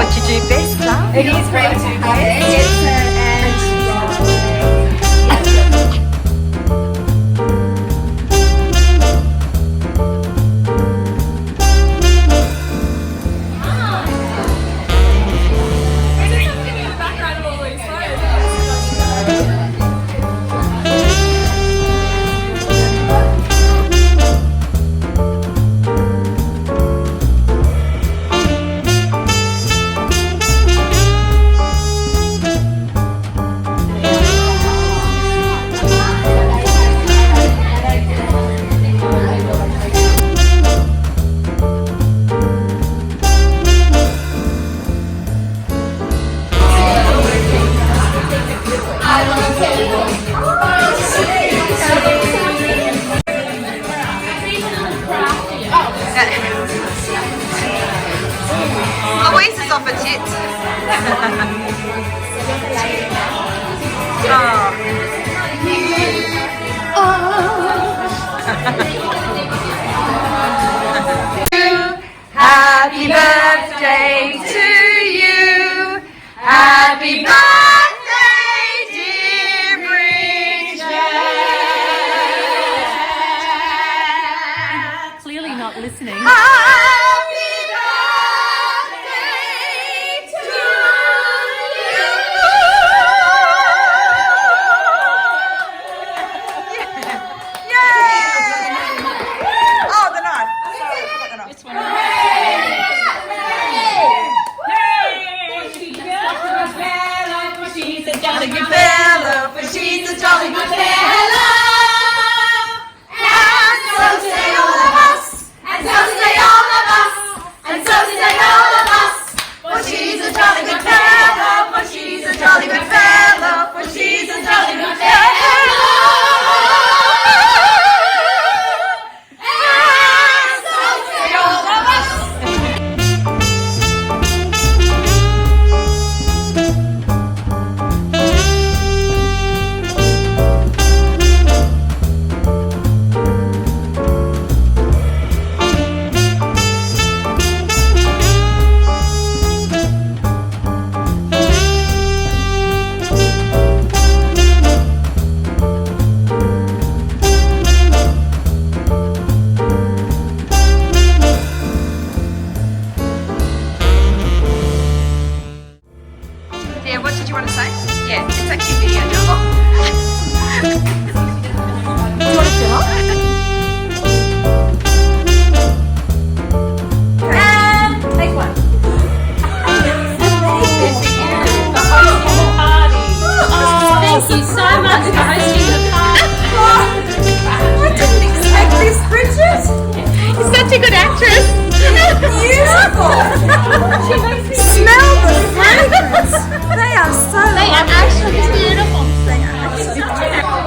what you do best, love. It is what I do best. Louise is off her tits. Happy birthday to you. Happy birthday, dear Bridget. Clearly not listening. Happy birthday to you. Yay! Oh, the knife. Sorry, I forgot the knife. This one. She's a jolly good fellow, for she's a jolly good fellow. And so say all of us, and so say all of us, and so say all of us. For she's a jolly good fellow, for she's a jolly good fellow, for she's a jolly good fellow. And so say all of us. Yeah, what did you want to say? Yeah, it's actually video now. Do you want to fill up? And take one. Thank you so much for hosting the party. I didn't expect this, Bridget. You're such a good actress. Beautiful. She makes me Smell the fragrance. They are so They are actually beautiful. They are actually beautiful.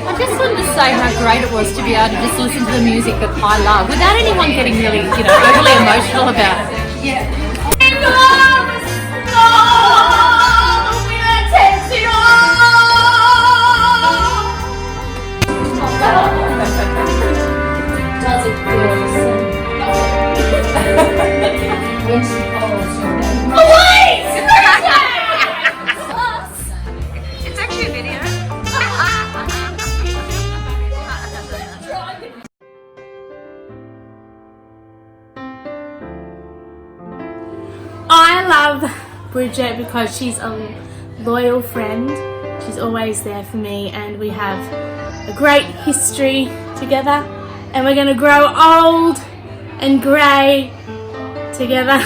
I just wanted to say how great it was to be able to just listen to the music that I love without anyone getting really, overly emotional about it. It's actually a video. I love Bridget because she's a loyal friend. She's always there for me, and we have a great history together, and we're going to grow old and grey together.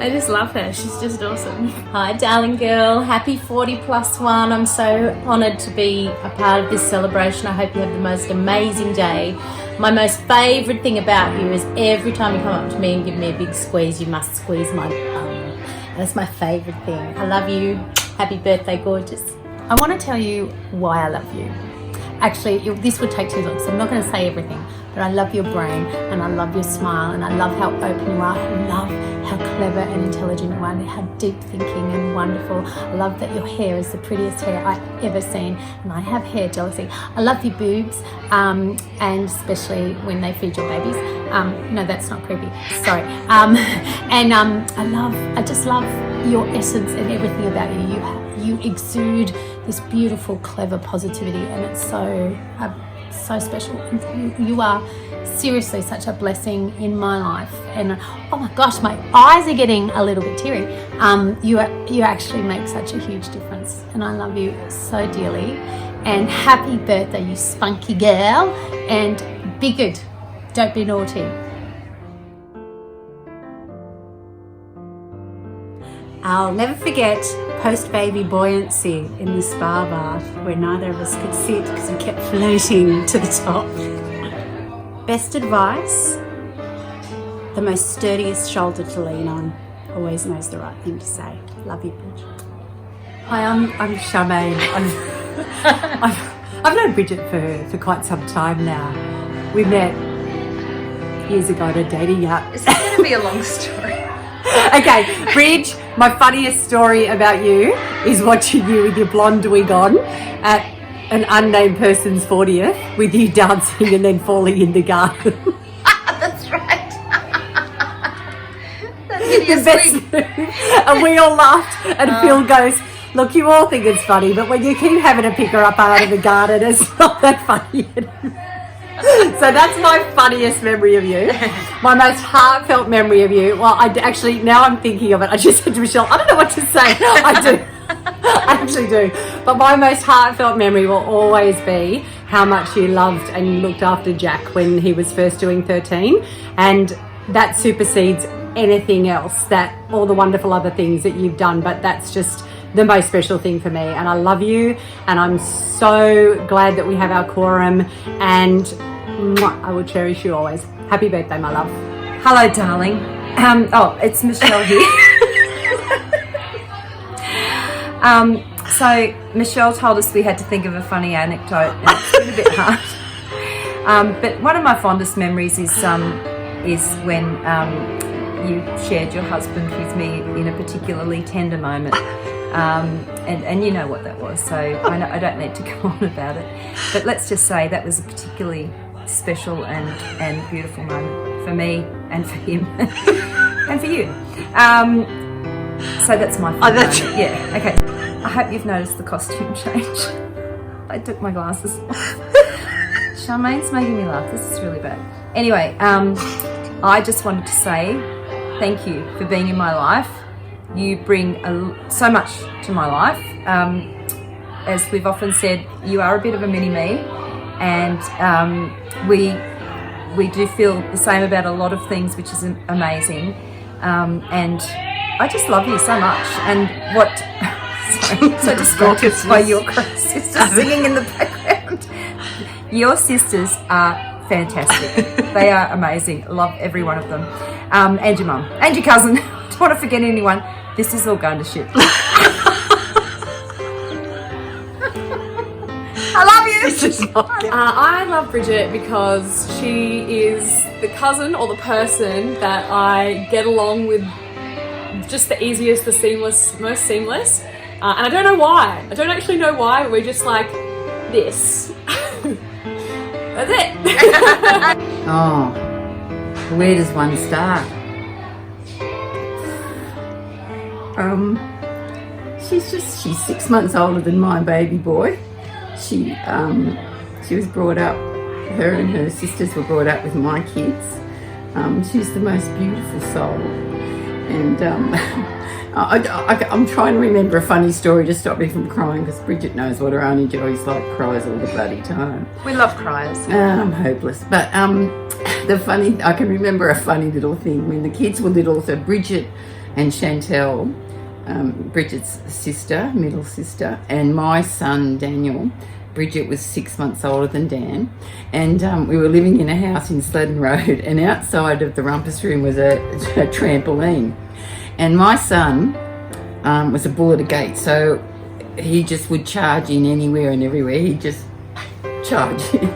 I just love her. She's just awesome. Hi, darling girl. Happy 40+1. I'm so honoured to be a part of this celebration. I hope you have the most amazing day. My most favourite thing about you is every time you come up to me and give me a big squeeze, you must squeeze my bum. That's my favourite thing. I love you. Happy birthday, gorgeous. I want to tell you why I love you. Actually, this would take too long, so I'm not going to say everything. But I love your brain, and I love your smile, and I love how open you are. I love how clever and intelligent you are, and how deep thinking and wonderful. I love that your hair is the prettiest hair I've ever seen, and I have hair jealousy. I love your boobs, and especially when they feed your babies. No, that's not creepy. Sorry. I just love your essence and everything about you. You exude this beautiful, clever positivity, and it's so special. You are seriously such a blessing in my life, and oh my gosh, my eyes are getting a little bit teary. You actually make such a huge difference, and I love you so dearly. And happy birthday, you spunky girl, and be good, don't be naughty. I'll never forget post-baby buoyancy in the spa bath where neither of us could sit because we kept floating to the top. Best advice, the most sturdiest shoulder to lean on always knows the right thing to say. Love you, Bridget. Hi, I'm Charmaine. I've known Bridget for quite some time now. We met years ago at a dating app. Is this going to be a long story? Okay, Bridge, my funniest story about you is watching you with your blonde wig on at an unnamed person's 40th with you dancing and then falling in the garden. That's right. That hideous The best wig. move. And we all laughed, and Phil goes, look, you all think it's funny, but when you keep having to pick her up out of the garden, it's not that funny anymore. So that's my funniest memory of you. My most heartfelt memory of you. Well, now I'm thinking of it. I just said to Michelle, I don't know what to say. I do. I actually do. But my most heartfelt memory will always be how much you loved and you looked after Jack when he was first doing 13. And that supersedes anything else, all the wonderful other things that you've done. But that's just the most special thing for me, and I love you, and I'm so glad that we have our quorum, and I will cherish you always. Happy birthday, my love. Hello, darling. It's Michelle here. So Michelle told us we had to think of a funny anecdote, and it's been a bit hard. But one of my fondest memories is when you shared your husband with me in a particularly tender moment. And you know what that was, so I don't need to go on about it. But let's just say that was a particularly special and beautiful moment for me and for him and for you. So that's my moment. Yeah, okay. I hope you've noticed the costume change. I took my glasses off. Charmaine's making me laugh. This is really bad. Anyway, I just wanted to say thank you for being in my life. You bring so much to my life. As we've often said, you are a bit of a mini-me, and we do feel the same about a lot of things, which is amazing. And I just love you so much. And what... Sorry, so distracted by your sister singing in the background. Your sisters are fantastic. They are amazing. Love every one of them. And your mum. And your cousin. Don't want to forget anyone. This is all going to shit. I love you. I love Bridget because she is the cousin or the person that I get along with just the easiest, the most seamless. And I don't know why. I don't actually know why, but we're just like this. That's it. Oh, where does one start? She's 6 months older than my baby boy. She was brought up, her and her sisters were brought up with my kids. She's the most beautiful soul. And I'm trying to remember a funny story to stop me from crying, because Bridget knows what her Auntie Joey's like, cries all the bloody time. We love cryers. I'm hopeless. But I can remember a funny little thing when the kids were little. So Bridget and Chantel, Bridget's sister, middle sister, and my son Daniel. Bridget was 6 months older than Dan, and we were living in a house in Sledden Road, and outside of the rumpus room was a trampoline, and my son was a bull at a gate, so he just would charge in anywhere and everywhere. He'd just charge in.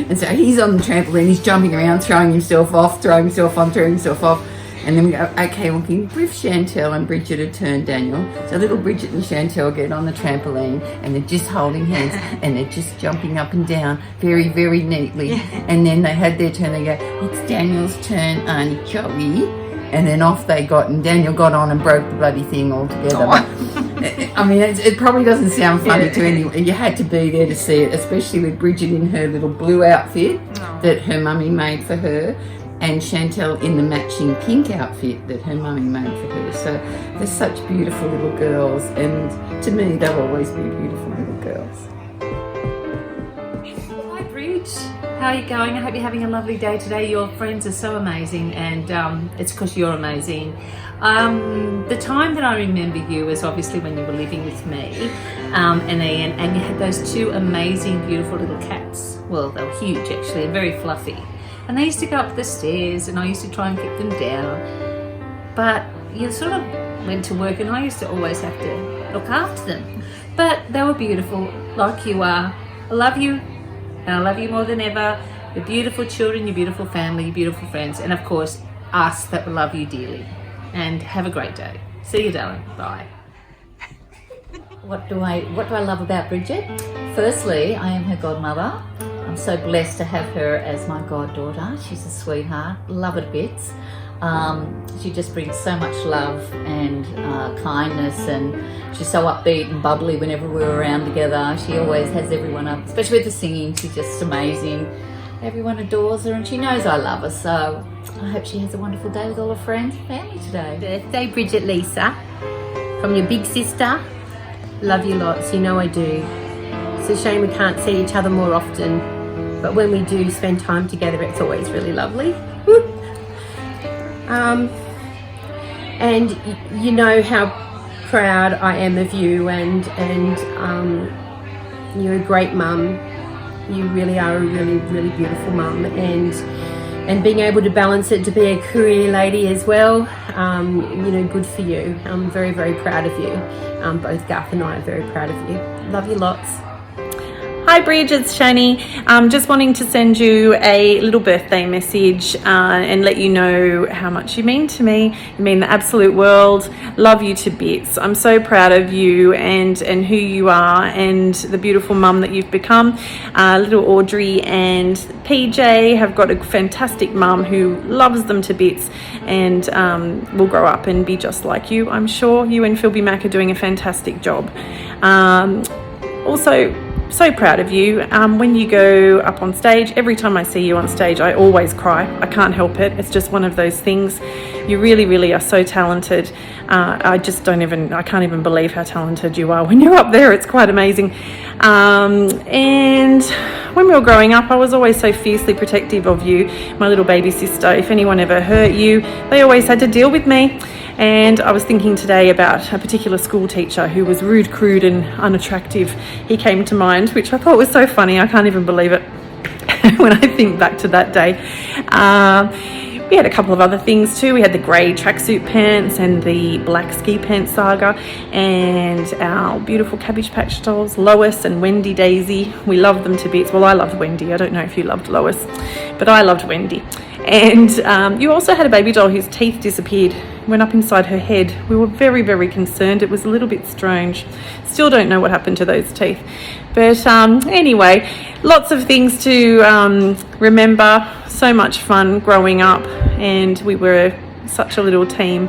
And so he's on the trampoline, he's jumping around, throwing himself off, throwing himself on, throwing himself off. And then we go, okay, well, can you brief Chantel and Bridget to turn Daniel? So little Bridget and Chantel get on the trampoline, and they're just holding hands, and they're just jumping up and down very, very neatly. And then they had their turn, they go, it's Daniel's turn, Auntie Joey. And then off they got, and Daniel got on and broke the bloody thing altogether. I mean, it probably doesn't sound funny to anyone. You had to be there to see it, especially with Bridget in her little blue outfit that her mummy made for her, and Chantel in the matching pink outfit that her mummy made for her. So they're such beautiful little girls, and to me they'll always be beautiful little girls. Hi Bridge, how are you going? I hope you're having a lovely day today. Your friends are so amazing, and it's because you're amazing. The time that I remember you was obviously when you were living with me and Ian, and you had those two amazing beautiful little cats. Well, they were huge actually, and very fluffy. And they used to go up the stairs, and I used to try and keep them down. But you sort of went to work, and I used to always have to look after them. But they were beautiful, like you are. I love you, and I love you more than ever. Your beautiful children, your beautiful family, your beautiful friends, and of course, us that love you dearly. And have a great day. See you, darling. Bye. What do I love about Bridget? Firstly, I am her godmother. I'm so blessed to have her as my goddaughter. She's a sweetheart, love her to bits. She just brings so much love and kindness, and she's so upbeat and bubbly whenever we're around together. She always has everyone up, especially with the singing. She's just amazing. Everyone adores her, and she knows I love her, so I hope she has a wonderful day with all her friends and family today. Birthday, Bridget Lisa, from your big sister. Love you lots, you know I do. It's a shame we can't see each other more often, but when we do spend time together, it's always really lovely. And you know how proud I am of you, and you're a great mum. You really are a really, really beautiful mum, and being able to balance it to be a career lady as well, you know, good for you. I'm very, very proud of you. Both Garth and I are very proud of you. Love you lots. Hi Bridge, it's Shani. Just wanting to send you a little birthday message and let you know how much you mean to me. You mean the absolute world. Love you to bits. I'm so proud of you and who you are, and the beautiful mum that you've become. Little Audrey and PJ have got a fantastic mum who loves them to bits, and will grow up and be just like you, I'm sure. You and Philby Mack are doing a fantastic job. Also, so proud of you. When you go up on stage, every time I see you on stage, I always cry. I can't help it. It's just one of those things. You really, really are so talented. I can't even believe how talented you are when you're up there. It's quite amazing. And when we were growing up, I was always so fiercely protective of you, my little baby sister. If anyone ever hurt you, they always had to deal with me. And I was thinking today about a particular school teacher who was rude, crude and unattractive. He came to mind, which I thought was so funny. I can't even believe it when I think back to that day. We had a couple of other things too. We had the grey tracksuit pants and the black ski pants saga, and our beautiful Cabbage Patch dolls, Lois and Wendy Daisy. We loved them to bits. Well, I loved Wendy. I don't know if you loved Lois, but I loved Wendy. And you also had a baby doll whose teeth disappeared, went up inside her head. We were very, very concerned. It was a little bit strange. Still don't know what happened to those teeth. But anyway, lots of things to remember. So much fun growing up, and we were such a little team.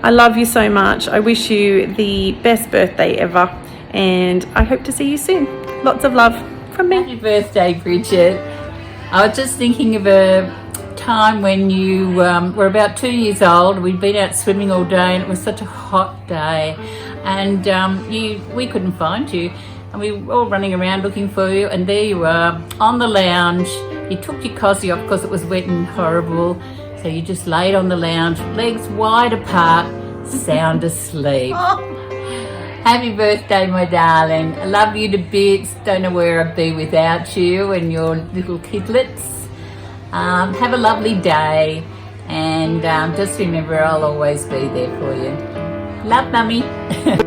I love you so much. I wish you the best birthday ever, and I hope to see you soon. Lots of love from me. Happy birthday, Bridget. I was just thinking of a time when you were about 2 years old. We'd been out swimming all day, and it was such a hot day, and we couldn't find you, and we were all running around looking for you, and there you are on the lounge. You took your cossie off because it was wet and horrible, so you just laid on the lounge, legs wide apart, sound asleep. Happy birthday, my darling. I love you to bits. Don't know where I'd be without you and your little kidlets. Have a lovely day, and just remember I'll always be there for you. Love, Mummy.